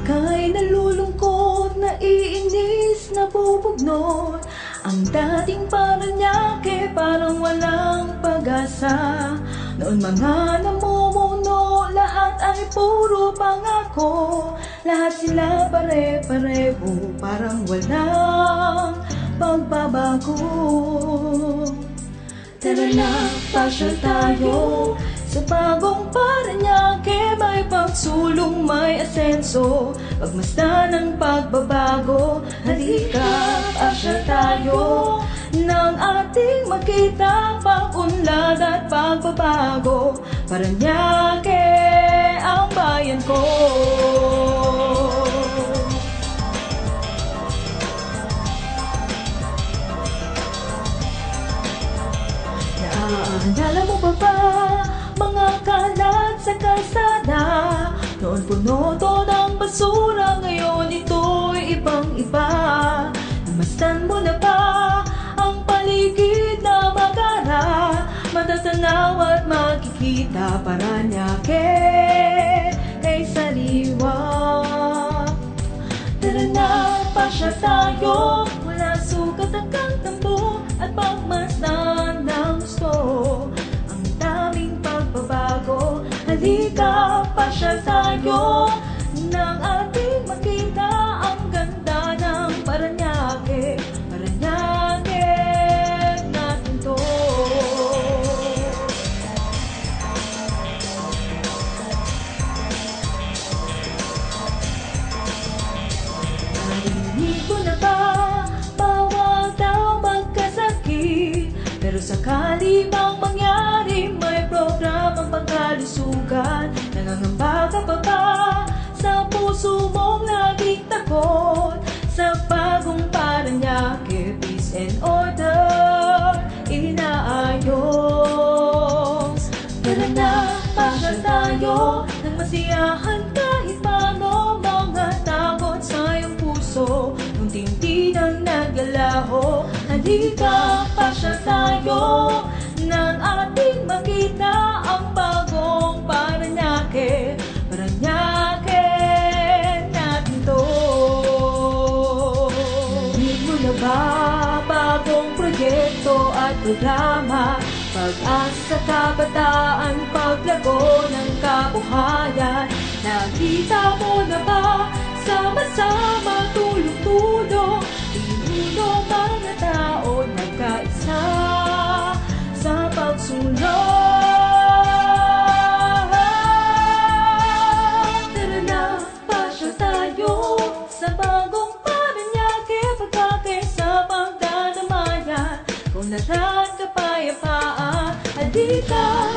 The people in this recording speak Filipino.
ika'y nalulungkot, naiinis, nabubugnot. Ang dating Parañaque parang walang pag-asa. Noon mga namumuno, lahat ay puro pangako. Lahat sila pare-pareho, parang walang pagbabago. Tara na, pasyal tayo sa bagong Parañaque. May pagsulong, may asenso, pagmasdan ng pagbabago. Halika, pasyal tayo nang ating makita pag-unlad at pagbabago. Parañaque ang bayan ko. Naaalala mo pa ba mga kalat sa kalsada? Noon puno to ng basura, ngayon ito'y ibang-iba. Namasdan mo na ba ang paligid na magara? Matatanaw at makikita Parañaque kay sariwa. Tara na, pasyal tayo, wala sukat ang tambo at pagmasdan ng gusto. Ang daming pagbabago, halika, pasyal tayo nang ating makita ang ganda ng Parañaque. Parañaque natin to. Narinig ko na ba, bawal daw magkasakit, pero sakali bang mangyari, may programang pangkalusugan. Nangangamba ka pa ba sa puso mong laging takot? Sa bagong Parañaque, peace and order inaayos. Tara na, pasyal tayo nang masiyahan kahit paano. Mga takot sa iyong puso, unti-unti nang naglalaho. Halika, pasyal tayo nang ating makita ang bagong Parañaque. Parañaque natin to. Narinig mo na ba bagong proyekto at programa? Pag-asa, kabataan, paglago ng kabuhayan. Nakita mo na ba sama-sama, tulong-tulong, tinulong mga tao nagkaisa sa pagsulong. Tara na, pasyal tayo sa bagong Parañaque. Pagkakay sa pagdadamayan, kung lahat kapayapaan. Halika,